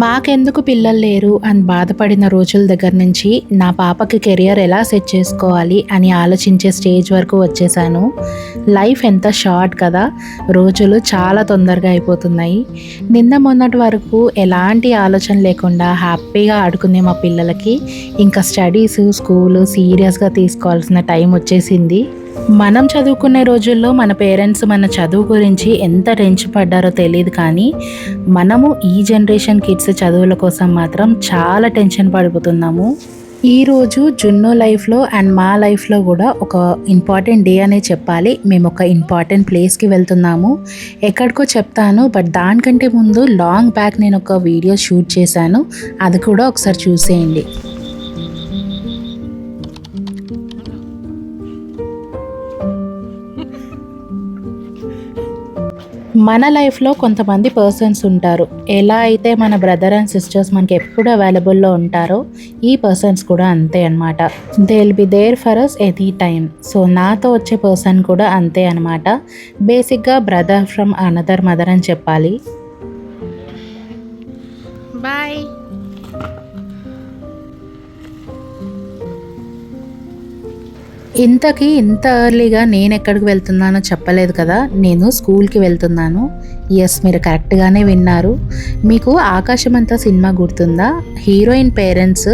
మాకెందుకు పిల్లలు లేరు అని బాధపడిన రోజుల దగ్గర నుంచి నా పాపకి కెరియర్ ఎలా సెట్ చేసుకోవాలి అని ఆలోచించే స్టేజ్ వరకు వచ్చేసాను. లైఫ్ ఎంత షార్ట్ కదా, రోజులు చాలా తొందరగా అయిపోతున్నాయి. నిన్న మొన్నటి వరకు ఎలాంటి ఆలోచన లేకుండా హ్యాపీగా ఆడుకునే మా పిల్లలకి ఇంకా స్టడీస్, స్కూలు సీరియస్గా తీసుకోవాల్సిన టైం వచ్చేసింది. మనం చదువుకునే రోజుల్లో మన పేరెంట్స్ మన చదువు గురించి ఎంత టెన్షన్ పడ్డారో తెలియదు, కానీ మనము ఈ జనరేషన్ కిడ్స్ చదువుల కోసం మాత్రం చాలా టెన్షన్ పడిపోతున్నాము. ఈరోజు జున్ను లైఫ్లో అండ్ మా లైఫ్లో కూడా ఒక ఇంపార్టెంట్ డే అనే చెప్పాలి. మేము ఒక ఇంపార్టెంట్ ప్లేస్కి వెళ్తున్నాము. ఎక్కడికో చెప్తాను, బట్ దానికంటే ముందు లాంగ్ బ్యాక్ నేను ఒక వీడియో షూట్ చేశాను, అది కూడా ఒకసారి చూసేయండి. మన లైఫ్లో కొంతమంది పర్సన్స్ ఉంటారు. ఎలా అయితే మన బ్రదర్ అండ్ సిస్టర్స్ మనకి ఎప్పుడు అవైలబుల్లో ఉంటారో ఈ పర్సన్స్ కూడా అంతే అనమాట. They will be there for us any time. So నాతో వచ్చే పర్సన్ కూడా అంతే అనమాట. బేసిక్గా బ్రదర్ ఫ్రమ్ అనదర్ మదర్ అని చెప్పాలి. బాయ్. ఇంత ఎర్లీగా నేను ఎక్కడికి వెళ్తున్నానో చెప్పలేదు కదా. నేను స్కూల్కి వెళ్తున్నాను. ఎస్, మీరు కరెక్ట్గానే విన్నారు. మీకు ఆకాశమంతా సినిమా గుర్తుందా? హీరోయిన్ పేరెంట్స్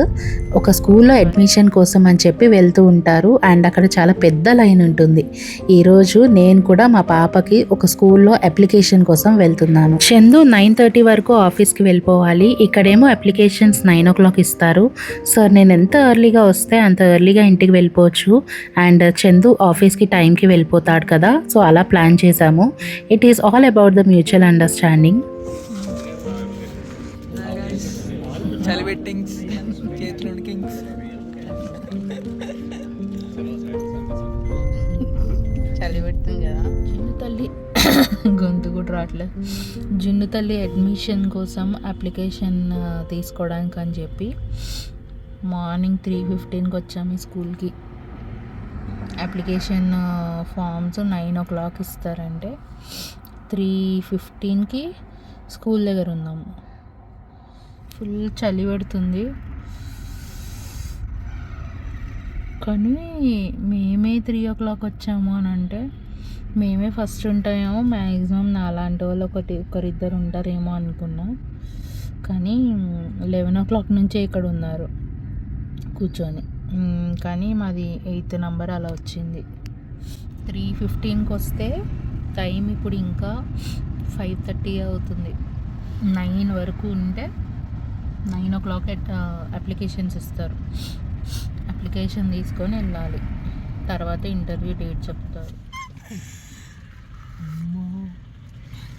ఒక స్కూల్లో అడ్మిషన్ కోసం అని చెప్పి వెళ్తూ ఉంటారు అండ్ అక్కడ చాలా పెద్ద లైన్ ఉంటుంది. ఈరోజు నేను కూడా మా పాపకి ఒక స్కూల్లో అప్లికేషన్ కోసం వెళ్తున్నాను. చందు 9:30 వరకు ఆఫీస్కి వెళ్ళిపోవాలి. ఇక్కడేమో అప్లికేషన్స్ 9 o'clock ఇస్తారు. సార్, నేను ఎంత ఎర్లీగా వస్తే అంత ఎర్లీగా ఇంటికి వెళ్ళిపోవచ్చు అండ్ చందు ఆఫీస్కి టైంకి వెళ్ళిపోతాడు కదా. సో అలా ప్లాన్ చేశాము. It is all about the mutual understanding. చలి పెడుతుంది కదా. జున్ను తల్లి గొంతు కూడా రావట్లేదు. జున్ను తల్లి అడ్మిషన్ కోసం అప్లికేషన్ తీసుకోవడానికి అని చెప్పి మార్నింగ్ 3:15కి వచ్చాము ఈ స్కూల్కి. అప్లికేషన్ ఫామ్స్ 9 o'clock ఇస్తారంటే 3:15కి స్కూల్ దగ్గర ఉన్నాము. ఫుల్ చలి పెడుతుంది, కానీ మేమే 3 o'clock వచ్చాము అని అంటే మేమే ఫస్ట్ ఉంటామేమో. మ్యాక్సిమం నాలాంటి వాళ్ళు ఒకరిద్దరు ఉంటారేమో అనుకున్నా, కానీ 11 o'clock నుంచే ఇక్కడ ఉన్నారు కూర్చొని. కానీ మాది 8th నెంబర్ అలా వచ్చింది. 3:15కి వస్తే టైం ఇప్పుడు ఇంకా 5:30 అవుతుంది. 9 వరకు ఉంటే 9 o'clock అప్లికేషన్స్ ఇస్తారు. అప్లికేషన్ తీసుకొని వెళ్ళాలి. తర్వాత ఇంటర్వ్యూ డేట్ చెప్తారు.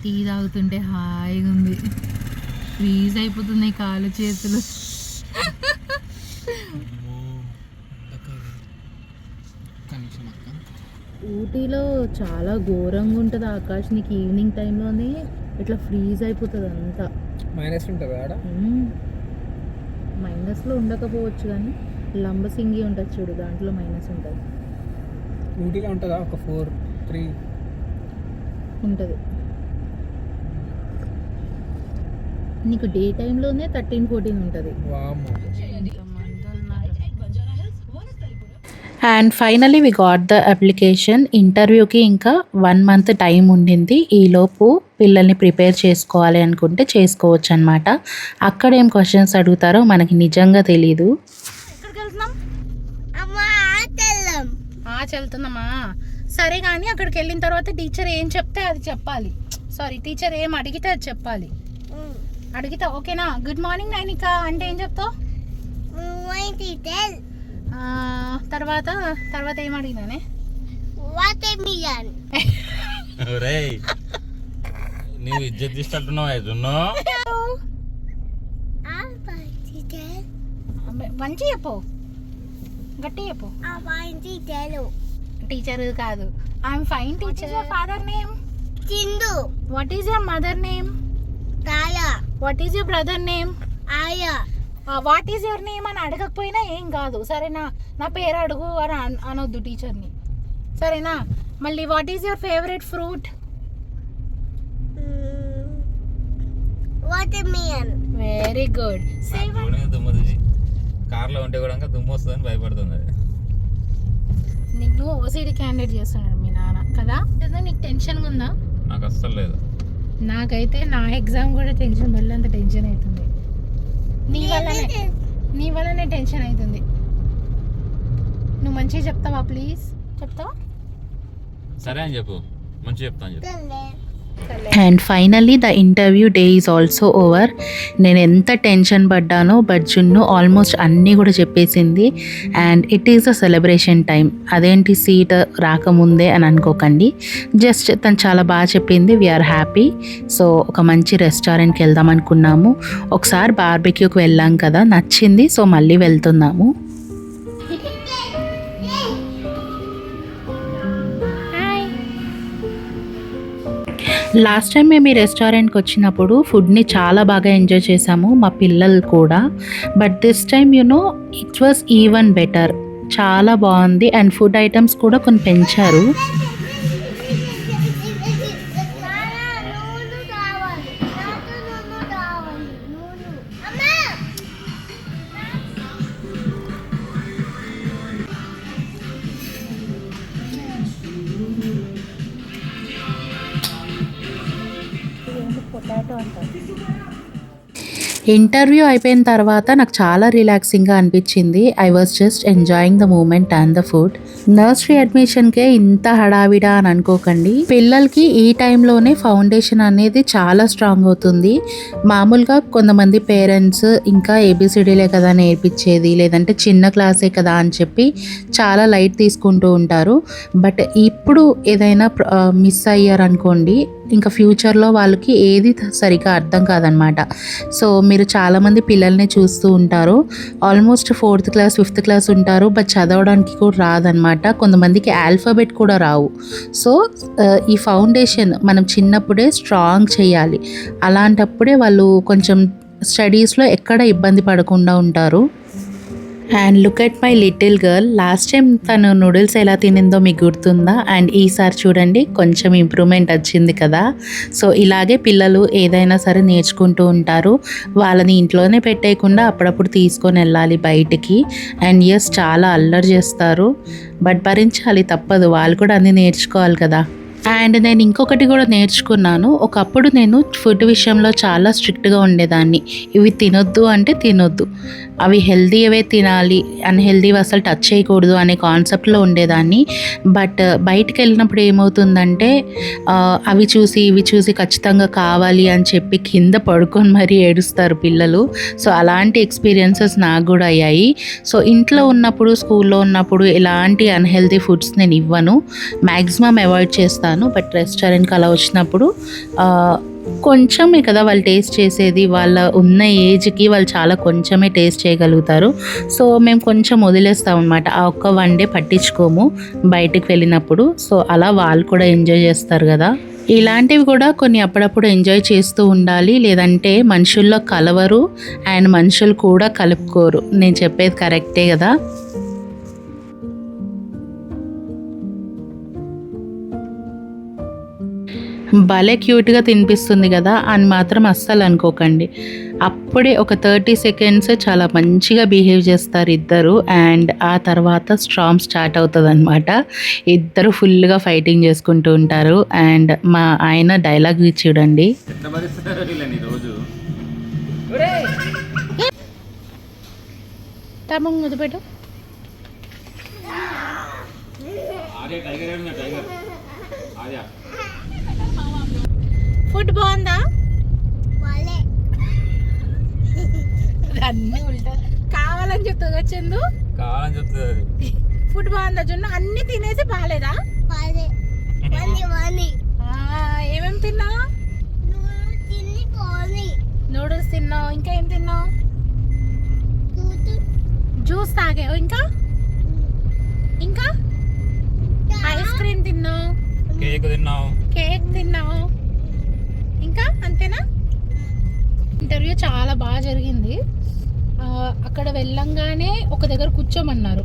టీ తాగుతుంటే హాయిగా ఉంది. ఫ్రీజ్ అయిపోతున్నాయి కాళ్ళు చేతులు. ఊటీలో చాలా ఘోరంగా ఉంటుంది ఆకాశ్. నీకు ఈవినింగ్ టైంలోనే ఇట్లా ఫ్రీజ్ అయిపోతుంది అంతా. మైనస్ ఉంటుంది ఆడ. మైనస్లో ఉండకపోవచ్చు, కానీ లంబసింగి ఉంటుంది చూడు, దాంట్లో మైనస్ ఉంటుంది. ఊటీలో ఉంటుందా? ఒక 4-3 ఉంటుంది. నీకు డే టైంలోనే 13-14 ఉంటుంది. And finally we got the application. ఇంటర్వ్యూకి ఇంకా 1 month టైం ఉండింది. ఈలోపు పిల్లల్ని ప్రిపేర్ చేసుకోవాలి అనుకుంటే చేసుకోవచ్చు అనమాట. అక్కడ ఏం క్వశ్చన్స్ అడుగుతారో మనకి నిజంగా తెలీదు. వెళ్తున్నామా? సరే, కానీ అక్కడికి వెళ్ళిన తర్వాత టీచర్ ఏం చెప్తే అది చెప్పాలి. సారీ, టీచర్ ఏం అడిగితే అది చెప్పాలి. అడిగితే ఓకేనా? గుడ్ మార్నింగ్ నైనిక అంటే ఏం చెప్తావు? తర్వాత ఏం అడిగినానే? నువ్వు ఇజ్జత్ తీస్తున్నట్టు మంచి చెప్పు, గట్టి చెప్పు. టీచర్ కాదు, I'm fine teacher. Father name Chindu. What is your mother name? తాలా. What is your brother name? ఆయా. వాట్ ఈస్ యువర్ నేమ్ అని అడగకపోయినా ఏం కాదు, సరేనా? నా పేరు అడుగు అని అనొద్దు టీచర్ని, సరేనా? మళ్ళీ what is your favourite fruit? Watermelon. Very good. దుమ్ము చూసి కార్లో ఉంటే కూడా దుమ్ము వస్తుందని భయపడుతుంది అది. నీకు ఓసీడీ క్యాండిడేట్ చేస్తున్నాడు మీ నాన్న కదా. నీకు టెన్షన్గా ఉందా? నాకు అస్సలు లేదు. నాకైతే నా ఎగ్జామ్ కూడా టెన్షన్ అంత టెన్షన్ అవుతుంది. నీ వల్లనే టెన్షన్ అవుతుంది. నువ్వు మంచిగా చెప్తావా? ప్లీజ్ చెప్తావా? సరే అని చెప్పు, మంచిగా చెప్తాను చెప్పు. And finally the interview day is also over. నేను ఎంత టెన్షన్ పడ్డానో బట్ జున్ను ఆల్మోస్ట్ అన్నీ కూడా చెప్పేసింది. And it is a celebration time. అదేంటి సీట్ రాకముందే అని అనుకోకండి, జస్ట్ తను చాలా బాగా చెప్పింది. We are happy. సో ఒక మంచి రెస్టారెంట్కి వెళ్దాం అనుకున్నాము. ఒకసారి బార్బెక్యూకి వెళ్ళాం కదా, నచ్చింది. సో మళ్ళీ వెళ్తున్నాము. లాస్ట్ టైం మేము ఈ రెస్టారెంట్కి వచ్చినప్పుడు ఫుడ్ని చాలా బాగా ఎంజాయ్ చేసాము, మా పిల్లలు కూడా. But this time it was even better. చాలా బాగుంది. అండ్ ఫుడ్ ఐటమ్స్ కూడా కొన్ని పెంచారు. ఇంటర్వ్యూ అయిపోయిన తర్వాత నాకు చాలా రిలాక్సింగ్గా అనిపించింది. I was just enjoying the moment and the food. Nursery అడ్మిషన్కే ఇంత హడావిడా అని అనుకోకండి. పిల్లలకి ఈ టైంలోనే ఫౌండేషన్ అనేది చాలా స్ట్రాంగ్ అవుతుంది. మామూలుగా కొంతమంది పేరెంట్స్ ఇంకా ఏబిసిడీలే కదా నేర్పించేది, లేదంటే చిన్న క్లాసే కదా అని చెప్పి చాలా లైట్ తీసుకుంటూ ఉంటారు. బట్ ఇప్పుడు ఏదైనా మిస్ అయ్యారనుకోండి, ఇంకా ఫ్యూచర్లో వాళ్ళకి ఏది సరిగా అర్థం కాదనమాట. సో మీరు చాలామంది పిల్లల్ని చూస్తూ ఉంటారు, almost 4th class 5th class ఉంటారు, బట్ చదవడానికి కూడా రాదనమాట. కొంతమందికి ఆల్ఫాబెట్ కూడా రావు. సో ఈ ఫౌండేషన్ మనం చిన్నప్పుడే స్ట్రాంగ్ చేయాలి. అలాంటప్పుడే వాళ్ళు కొంచెం స్టడీస్లో ఎక్కడ ఇబ్బంది పడకుండా ఉంటారు. And look at my little girl. Last time తను నూడిల్స్ ఎలా తినిందో మీకు గుర్తుందా? అండ్ ఈసారి చూడండి కొంచెం ఇంప్రూవ్మెంట్ వచ్చింది కదా. సో ఇలాగే పిల్లలు ఏదైనా సరే నేర్చుకుంటూ ఉంటారు. వాళ్ళని ఇంట్లోనే పెట్టేయకుండా అప్పుడప్పుడు తీసుకొని వెళ్ళాలి బయటికి. అండ్ ఎస్, చాలా అల్లరి చేస్తారు, బట్ భరించాలి, తప్పదు. వాళ్ళు కూడా అన్నీ నేర్చుకోవాలి కదా. అండ్ నేను ఇంకొకటి కూడా నేర్చుకున్నాను. ఒకప్పుడు నేను ఫుడ్ విషయంలో చాలా స్ట్రిక్ట్గా ఉండేదాన్ని. ఇవి తినొద్దు అంటే తినొద్దు, అవి హెల్తీవే తినాలి, అన్హెల్తీవి అసలు టచ్ చేయకూడదు అనే కాన్సెప్ట్లో ఉండేదాన్ని. బట్ బయటికి వెళ్ళినప్పుడు ఏమవుతుందంటే అవి చూసి ఇవి చూసి ఖచ్చితంగా కావాలి అని చెప్పి కింద పడుకొని మరీ ఏడుస్తారు పిల్లలు. సో అలాంటి ఎక్స్పీరియన్సెస్ నాకు కూడా అయ్యాయి. సో ఇంట్లో ఉన్నప్పుడు, స్కూల్లో ఉన్నప్పుడు ఎలాంటి అన్హెల్తీ ఫుడ్స్ నేను ఇవ్వను, మ్యాక్సిమం అవాయిడ్ చేస్తాను. బట్ రెస్టారెంట్కి అలా వచ్చినప్పుడు కొంచెమే కదా వాళ్ళు టేస్ట్ చేసేది, వాళ్ళ ఉన్న ఏజ్కి వాళ్ళు చాలా కొంచెమే టేస్ట్ చేయగలుగుతారు. సో మేము కొంచెం వదిలేస్తాం అనమాట. ఆ ఒక్క 1 డే పట్టించుకోము బయటికి వెళ్ళినప్పుడు. సో అలా వాళ్ళు కూడా ఎంజాయ్ చేస్తారు కదా. ఇలాంటివి కూడా కొన్ని అప్పుడప్పుడు ఎంజాయ్ చేస్తూ ఉండాలి, లేదంటే మనుషుల్లో కలవరు అండ్ మనుషులు కూడా కలుపుకోరు. నేను చెప్పేది కరెక్టే కదా. భలే క్యూట్గా తినిపిస్తుంది కదా అని మాత్రం అస్సలు అనుకోకండి. అప్పుడే ఒక 30 seconds చాలా మంచిగా బిహేవ్ చేస్తారు ఇద్దరు. అండ్ ఆ తర్వాత స్ట్రామ్ స్టార్ట్ అవుతుంది అనమాట. ఇద్దరు ఫుల్గా ఫైటింగ్ చేసుకుంటూ ఉంటారు. అండ్ మా ఆయన డైలాగ్ చూడండి. పెట్టు. ఫుడ్ బాగుందా? అన్నీ ఉల్టా కావాలని చెప్తుంది వచ్చిందు. కావాలని చెప్తుంది. ఫుడ్ బాగుందా జున్ను? అన్ని తినేసి బాగాలేదా? ఏమేమి తిన్నావు? నూడిల్స్ తిన్నావు, ఇంకా ఏం తిన్నావు? జ్యూస్ తాగావు, ఇంకా ఇంకా ఐస్ క్రీమ్ తిన్నావు, కేక్ తిన్నావు, ఇంకా అంతేనా? ఇంటర్వ్యూ చాలా బాగా జరిగింది. అక్కడ వెళ్ళంగానే ఒక దగ్గర కూర్చోమన్నారు,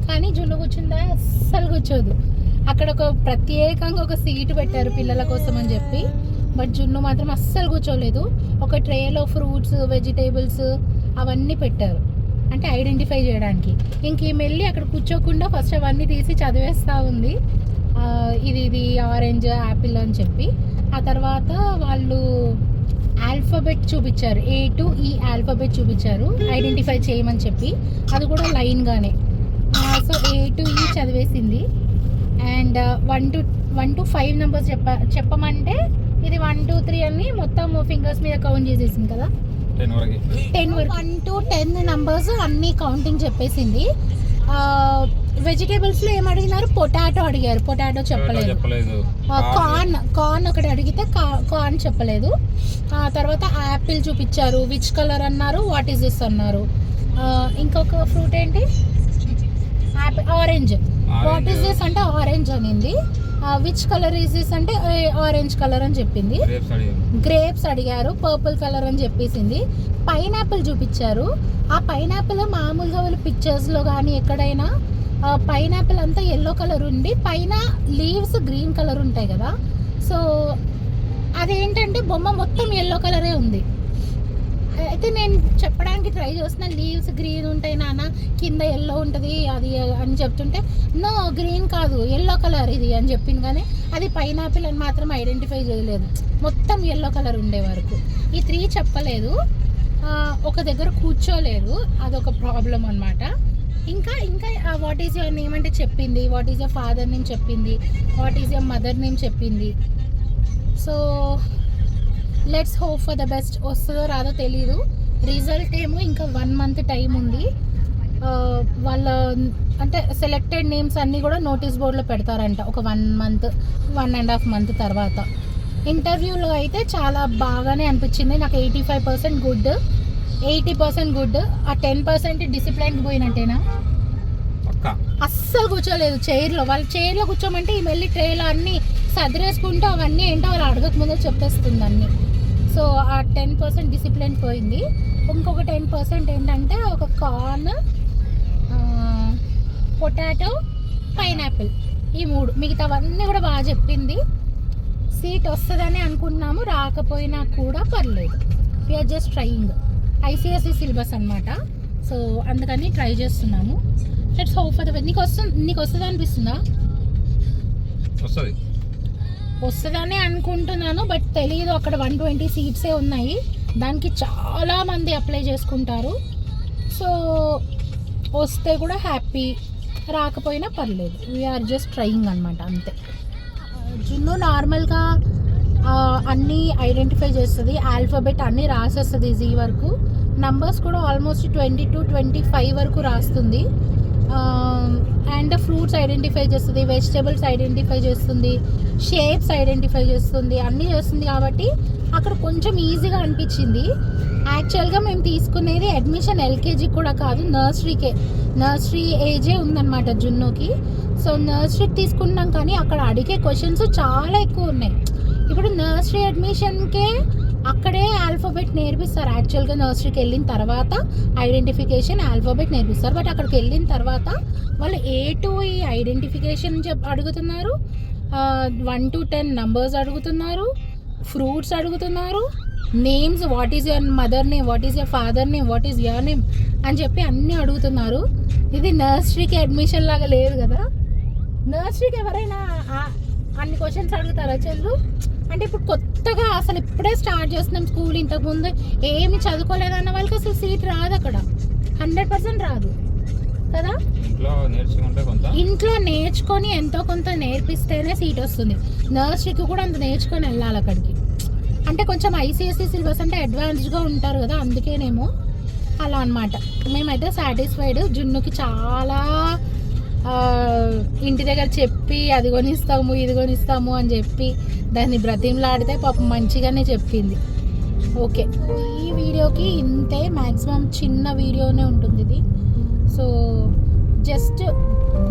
కానీ జున్ను కూర్చుందా? అస్సలు కూర్చోదు. అక్కడ ఒక ప్రత్యేకంగా ఒక సీటు పెట్టారు పిల్లల కోసం అని చెప్పి. బట్ జున్ను మాత్రం అస్సలు కూర్చోలేదు. ఒక ట్రేలో ఫ్రూట్స్, వెజిటేబుల్స్ అవన్నీ పెట్టారు, అంటే ఐడెంటిఫై చేయడానికి. ఇంక ఈమె వెళ్ళి అక్కడ కూర్చోకుండా ఫస్ట్ అవన్నీ తీసి చదివేస్తూ ఉంది, ఇది ఆరెంజ్, యాపిల్ అని చెప్పి. ఆ తర్వాత వాళ్ళు ఆల్ఫాబెట్ చూపించారు, A to E ఆల్ఫాబెట్ చూపించారు ఐడెంటిఫై చేయమని చెప్పి. అది కూడా లైన్గానే. సో A to E చదివేసింది. అండ్ 1 to 5 నెంబర్స్ చెప్పమంటే ఇది 1 2 3 అని మొత్తం ఫింగర్స్ మీద కౌంట్ చేసేసింది కదా, 10 వరకు. 1 to 10 నెంబర్స్ అన్నీ కౌంటింగ్ చెప్పేసింది. వెజిటేబుల్స్లో ఏం అడిగినారు? పొటాటో అడిగారు, పొటాటో చెప్పలేదు. కార్న్ ఒకటి అడిగితే కార్న్ చెప్పలేదు. తర్వాత యాపిల్ చూపించారు, విచ్ కలర్ అన్నారు, వాట్ ఈస్ దిస్ అన్నారు. ఇంకొక ఫ్రూట్ ఏంటి? Apple. Orange. What is this అంటే ఆరెంజ్ అనింది. విచ్ కలర్ ఈస్ దిస్ అంటే ఆరెంజ్ కలర్ అని చెప్పింది. గ్రేప్స్ అడిగారు, పర్పుల్ కలర్ అని చెప్పేసింది. పైనాపిల్ చూపించారు. ఆ పైనాపిల్ మామూలుగా వాళ్ళు పిక్చర్స్లో కానీ ఎక్కడైనా పైనాపిల్ అంతా ఎల్లో కలర్ ఉండి పైన లీవ్స్ గ్రీన్ కలర్ ఉంటాయి కదా, సో అదేంటంటే బొమ్మ మొత్తం ఎల్లో కలరే ఉంది. అయితే నేను చెప్పడానికి ట్రై చేస్తున్నా, లీవ్స్ గ్రీన్ ఉంటాయి నాన్న, కింద ఎల్లో ఉంటుంది అది అని చెప్తుంటే, నో గ్రీన్ కాదు ఎల్లో కలర్ ఇది అని చెప్పింది. కానీ అది పైనాపిల్ అని మాత్రం ఐడెంటిఫై చేయలేదు, మొత్తం ఎల్లో కలర్ ఉండే వరకు. ఈ 3 చెప్పలేదు, ఒక దగ్గర కూర్చోలేదు, అదొక ప్రాబ్లం అనమాట. ఇంకా వాట్ ఈజ్ యువర్ నేమ్ అంటే చెప్పింది, what is your father name చెప్పింది, what is your mother name చెప్పింది. So let's hope for the best. వస్తుందో రాదో తెలీదు. రిజల్ట్ ఏమో ఇంకా 1 month టైం ఉంది. వాళ్ళ అంటే సెలెక్టెడ్ నేమ్స్ అన్నీ కూడా నోటీస్ బోర్డులో పెడతారంట ఒక 1 month, 1.5 month తర్వాత. ఇంటర్వ్యూలో అయితే చాలా బాగానే అనిపించింది నాకు. 85% గుడ్, 80% గుడ్. ఆ 10% డిసిప్లైన్కి పోయినట్టేనా? అస్సలు కూర్చోలేదు చైర్లో. వాళ్ళు చైర్లో కూర్చోమంటే ఈ వెళ్ళి ట్రేలో అన్నీ సదిరేసుకుంటూ అవన్నీ ఏంటో వాళ్ళు అడగక ముందే చెప్పేస్తుంది అన్నీ. సో ఆ 10% డిసిప్లిన్ పోయింది. ఇంకొక 10% ఏంటంటే ఒక కార్న్, పొటాటో, పైనాపిల్, ఈ 3. మిగతావన్నీ కూడా బాగా చెప్పింది. సీట్ వస్తుందని అనుకున్నాము, రాకపోయినా కూడా పర్లేదు. We are just trying. ICSE syllabus అనమాట, సో అందుకని ట్రై చేస్తున్నాము. Let's hope for the best. నీకు వస్తుంది అనిపిస్తుందా? వస్తుందని అనుకుంటున్నాను, బట్ తెలియదు. అక్కడ 120 సీట్సే ఉన్నాయి, దానికి చాలామంది అప్లై చేసుకుంటారు. సో వస్తే కూడా హ్యాపీ, రాకపోయినా పర్లేదు. వీఆర్ జస్ట్ ట్రయింగ్ అనమాట, అంతే. జున్ను నార్మల్గా అన్నీ ఐడెంటిఫై చేస్తుంది, ఆల్ఫాబెట్ అన్నీ రాసేస్తుంది Z వరకు. నంబర్స్ కూడా ఆల్మోస్ట్ 20 to 25 వరకు రాస్తుంది. అండ్ ఫ్రూట్స్ ఐడెంటిఫై చేస్తుంది, వెజిటేబుల్స్ ఐడెంటిఫై చేస్తుంది, షేప్స్ ఐడెంటిఫై చేస్తుంది, అన్నీ చేస్తుంది. కాబట్టి అక్కడ కొంచెం ఈజీగా అనిపించింది. యాక్చువల్గా మేము తీసుకునేది అడ్మిషన్ LKG కూడా కాదు, నర్సరీకే. నర్సరీ ఏజే ఉందన్నమాట జున్నుకి. సో నర్సరీకి తీసుకున్నాం, కానీ అక్కడ అడిగే క్వశ్చన్స్ చాలా ఎక్కువ ఉన్నాయి. ఇప్పుడు నర్సరీ అడ్మిషన్కే అక్కడే ఆల్ఫాబెట్ నేర్పిస్తారు. యాక్చువల్గా నర్సరీకి వెళ్ళిన తర్వాత ఐడెంటిఫికేషన్, ఆల్ఫాబెట్ నేర్పిస్తారు. బట్ అక్కడికి వెళ్ళిన తర్వాత వాళ్ళు A to E ఐడెంటిఫికేషన్ అడుగుతున్నారు, 1 to 10 నంబర్స్ అడుగుతున్నారు, ఫ్రూట్స్ అడుగుతున్నారు, names, what is your mother name, what is your father name, what is your name అని చెప్పి అన్నీ అడుగుతున్నారు. ఇది నర్సరీకి అడ్మిషన్ లాగా లేదు కదా. నర్సరీకి ఎవరైనా అన్ని క్వశ్చన్స్ అడుగుతారా చెల్లు? అంటే ఇప్పుడు కొత్తగా అసలు ఇప్పుడే స్టార్ట్ చేస్తున్నాం స్కూల్, ఇంతకుముందు ఏమి చదువుకోలేదన్న వాళ్ళకి అసలు సీట్ రాదు అక్కడ, 100% రాదు కదా. ఇంట్లో నేర్చుకొని ఎంతో కొంత నేర్పిస్తేనే సీట్ వస్తుంది. నర్సరీకి కూడా అంత నేర్చుకొని వెళ్ళాలి అక్కడికి. అంటే కొంచెం ICSE సిలబస్ అంటే అడ్వాన్స్డ్గా ఉంటారు కదా, అందుకేనేమో అలా అనమాట. మేమైతే సాటిస్ఫైడ్. జున్నుకి చాలా ఇంటి దగ్గర చెప్పి అది కొనిస్తాము ఇది కొనిస్తాము అని చెప్పి దాన్ని బ్రతిమలాడితే పాపం మంచిగానే చెప్పింది. ఓకే, ఈ వీడియోకి ఇంతే. మ్యాక్సిమం చిన్న వీడియోనే ఉంటుంది ఇది. సో జస్ట్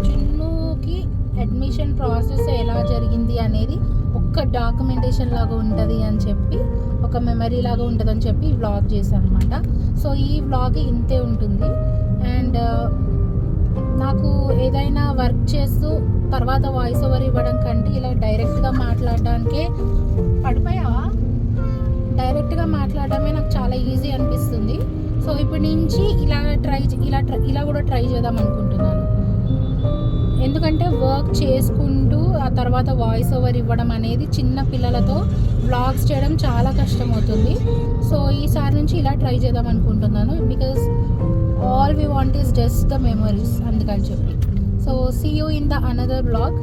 జున్నుకి అడ్మిషన్ ప్రాసెస్ ఎలా జరిగింది అనేది ఒక్క డాక్యుమెంటేషన్ లాగా ఉంటుంది అని చెప్పి, ఒక మెమరీ లాగా ఉంటుంది అని చెప్పి వ్లాగ్ చేశాను అనమాట. సో ఈ వ్లాగ్ ఇంతే ఉంటుంది. అండ్ నాకు ఏదైనా వర్క్ చేస్తూ తర్వాత వాయిస్ ఓవర్ ఇవ్వడం కంటే ఇలా డైరెక్ట్గా మాట్లాడడానికే. పడిపోయావా? ఈజీ అనిపిస్తుంది. సో ఇప్పటి నుంచి ఇలా కూడా ట్రై చేద్దాం అనుకుంటున్నాను. ఎందుకంటే వర్క్ చేసుకుంటూ ఆ తర్వాత వాయిస్ ఓవర్ ఇవ్వడం అనేది చిన్న పిల్లలతో వ్లాగ్స్ చేయడం చాలా కష్టమవుతుంది. సో ఈసారి నుంచి ఇలా ట్రై చేద్దాం అనుకుంటున్నాను. Because all we want is just the memories, అందుకని చెప్పి. So see you in the another vlog.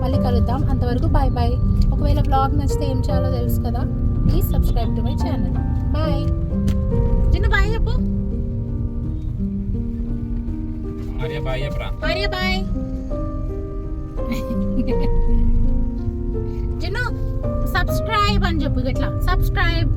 మళ్ళీ కలుద్దాం. అంతవరకు బాయ్ బాయ్. ఒకవేళ వ్లాగ్ నచ్చితే ఏం చేయాలో తెలుసు కదా, please subscribe to my channel. Bye. చిన్న బాయ్ చెప్పు. ఆర్య బాయ్ చెప్పరా. ఆర్య బాయ్. చిన్న సబ్స్క్రైబ్ అని చెప్పు. ఇట్లా సబ్స్క్రైబ్.